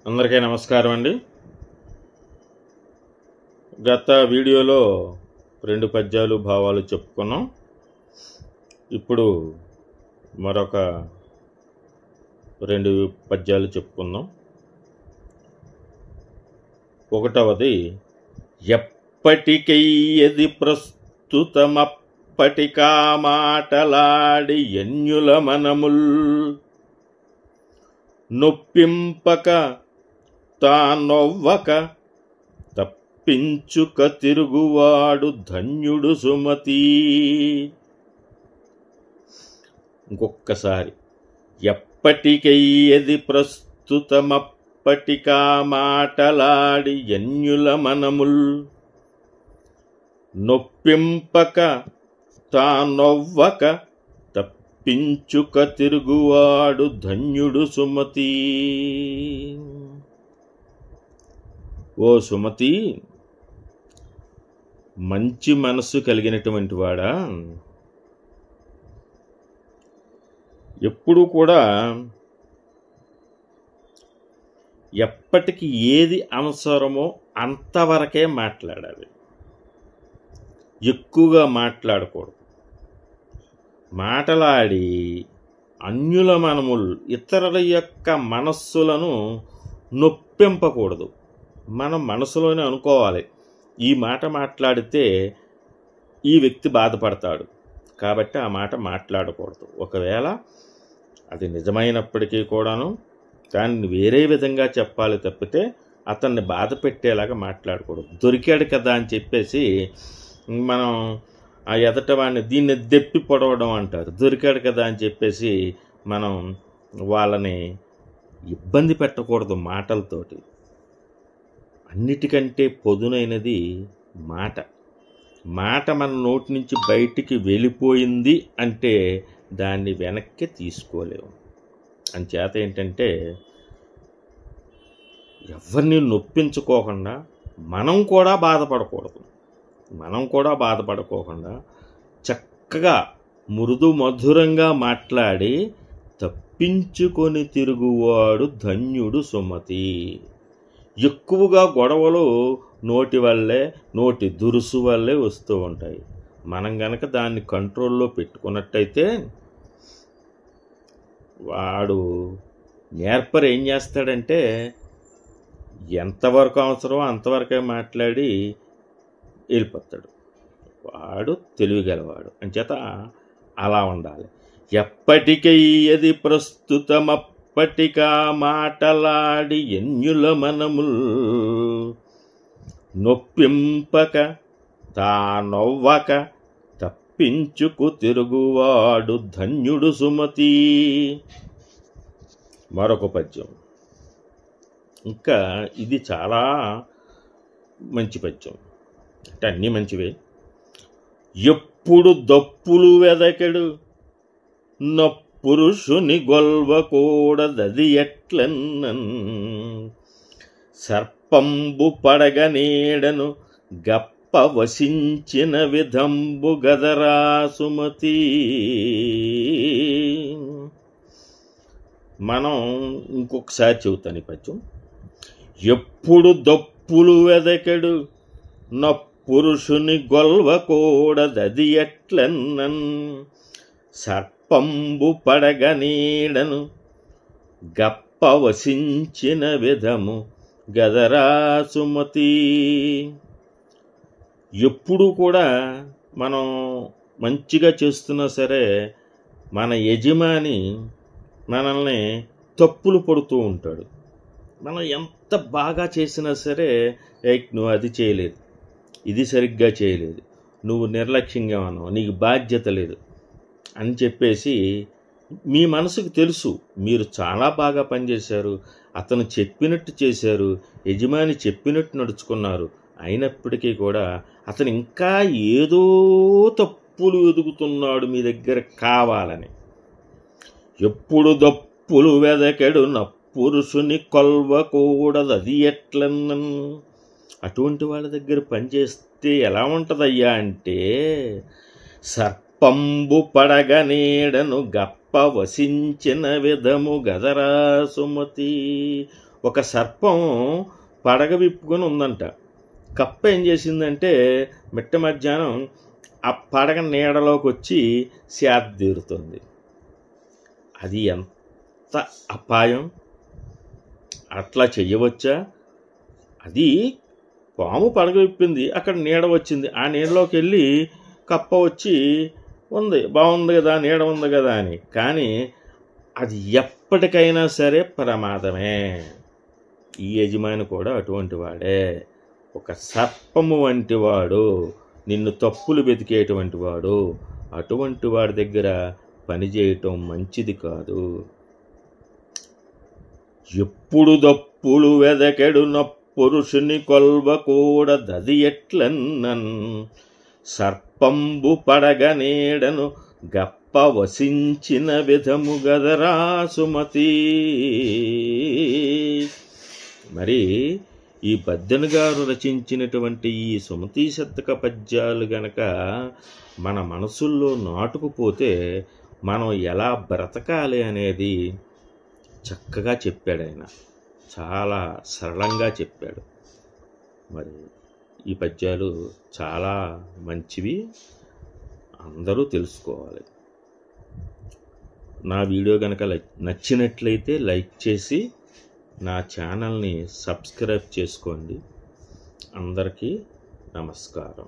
అందరికీ నమస్కారం అండి. గత వీడియోలో 2 పద్యాలు భావాలు చెప్పుకున్నాం. ఇప్పుడు మరొక 2 పద్యాలు చెప్పుకుందాం. ఒకటవది, ఎప్పటికయ్యది ప్రస్తుతమప్పటికా మాటలాడి ఎన్యుల మనముల్ నొప్పింపక తానొవ్వక తప్పించుక తిరుగువాడు ధన్యుడు సుమతి. ఇంకొక్కసారి, ఎప్పటికయ్యది ప్రస్తుతమప్పటికా మాటలాడి ఎన్యుల మనముల్ నొప్పింపక తానొవ్వక తప్పించుక తిరుగువాడు ధన్యుడు సుమతి. ఓ సుమతి, మంచి మనస్సు కలిగినటువంటి వాడా, ఎప్పుడూ కూడా ఎప్పటికి ఏది అవసరమో అంతవరకే మాట్లాడాలి. ఎక్కువగా మాట్లాడకూడదు. మాటలాడి అన్యుల మనములు, ఇతరుల యొక్క మనస్సులను నొప్పింపకూడదు. మనం మనసులోనే అనుకోవాలి, ఈ మాట మాట్లాడితే ఈ వ్యక్తి బాధపడతాడు కాబట్టి ఆ మాట మాట్లాడకూడదు. ఒకవేళ అది నిజమైనప్పటికీ కూడాను దాన్ని వేరే విధంగా చెప్పాలి తప్పితే అతన్ని బాధ పెట్టేలాగా మాట్లాడకూడదు. దొరికాడు కదా అని చెప్పేసి మనం ఆ ఎదటవాడిని దీన్ని దెప్పి పొడవడం అంటారు. దొరికాడు కదా అని చెప్పేసి మనం వాళ్ళని ఇబ్బంది పెట్టకూడదు మాటలతోటి. అన్నిటికంటే పొదునైనది మాట. మాట మన నోటి నుంచి బయటికి వెళ్ళిపోయింది అంటే దాన్ని వెనక్కి తీసుకోలేము. అంచేత ఏంటంటే, ఎవరిని నొప్పించుకోకుండా మనం కూడా బాధపడకోకుండా చక్కగా మృదు మధురంగా మాట్లాడి తప్పించుకొని తిరుగువాడు ధన్యుడు సుమతి. ఎక్కువగా గొడవలు నోటి దురుసు వల్లే వస్తూ ఉంటాయి. మనం గనక దాన్ని కంట్రోల్లో పెట్టుకున్నట్టయితే వాడు నేర్పరు ఏం చేస్తాడంటే, ఎంతవరకు అవసరమో అంతవరకే మాట్లాడి వెళ్ళిపోతాడు. వాడు తెలివిగలవాడు. అంచేత అలా ఉండాలి. ఎప్పటికయ్యది ప్రస్తుతమప్పటికా మాటలాడి ఎన్యుల మనముల్ నొప్పింపక తానొవ్వక తప్పించుకు తిరుగువాడు ధన్యుడు సుమతి. మరొక పద్యం, ఇంకా ఇది చాలా మంచి పద్యం, అంటే అన్నీ మంచివే. ఎప్పుడు దప్పులు వెదకెడు నపురుషుని గొల్వకూడదది ఎట్లన్నన్ సర్పంబు పడగ నీడను గప్ప వసించిన విధంబు గదరా సుమతి. మనం ఇంకొకసారి చెబుతాను ఈ పద్యం. ఎప్పుడు దప్పులు వెదకెడు నపురుషుని గొల్వకూడదది ఎట్లన్నన్ సర్పంబు పడగ నీడను గప్ప వసించిన విధము గదరా సుమతి. ఎప్పుడు కూడా మనం మంచిగా చేస్తున్నా సరే మన యజమాని మనల్ని తప్పులు పడుతూ ఉంటాడు. మనం ఎంత బాగా చేసినా సరే, నువ్వు అది చేయలేదు, ఇది సరిగ్గా చేయలేదు, నువ్వు నిర్లక్ష్యంగా ఉన్నావు, నీకు బాధ్యత లేదు అని చెప్పేసి మీ మనసుకు తెలుసు మీరు చాలా బాగా పనిచేశారు, అతను చెప్పినట్టు చేశారు, యజమాని చెప్పినట్టు నడుచుకున్నారు. అయినప్పటికీ కూడా అతను ఇంకా ఏదో తప్పులు వెతుకుతున్నాడు మీ దగ్గర కావాలని. ఎప్పుడు దప్పులు వెదకెడు నపురుషుని కొల్వకూడదది ఎట్లన్నన్. అటువంటి వాళ్ళ దగ్గర పనిచేస్తే ఎలా ఉంటుందయ్యా అంటే, సర్పంబు పడగ నీడను గప్ప గప్ప వసించిన విధము గదరా సుమతి. ఒక సర్పం పడగ విప్పుకొని ఉందంట. కప్ప ఏం చేసిందంటే మిట్ట మధ్యాహ్నం ఆ పడగ నీడలోకి వచ్చి సేద తీరుతుంది. అది ఎంత అపాయం! అట్లా చెయ్యవచ్చా? అది పాము పడగ విప్పింది, అక్కడ నీడ వచ్చింది, ఆ నీడలోకి వెళ్ళి కప్ప వచ్చి ఉంది, బాగుంది కదా, నీడ ఉంది కదా అని. కానీ అది ఎప్పటికైనా సరే ప్రమాదమే. ఈ యజమాని కూడా అటువంటి వాడే. ఒక సర్పము వంటి వాడు, నిన్ను తప్పులు వెతికేటువంటి వాడు. అటువంటి వాడి దగ్గర పనిచేయటం మంచిది కాదు. ఎప్పుడు దప్పులు వెదకెడు పురుషుని కొల్వకూడదది ఎట్లన్నన్. సర్పంబు పడగ నీడను గప్ప వసించిన విధము గదరా సుమతి. మరి ఈ బద్దెన గారు రచించినటువంటి ఈ సుమతీ శతక పద్యాలు గనక మన మనసుల్లో నాటుకుపోతే మనం ఎలా బ్రతకాలి అనేది చక్కగా చెప్పాడు ఆయన. చాలా సరళంగా చెప్పాడు. మరి ఈ పద్యాలు చాలా మంచివి, అందరూ తెలుసుకోవాలి. నా వీడియో కనుక నచ్చినట్లయితే లైక్ చేసి నా ఛానల్ని సబ్స్క్రైబ్ చేసుకోండి. అందరికీ నమస్కారం.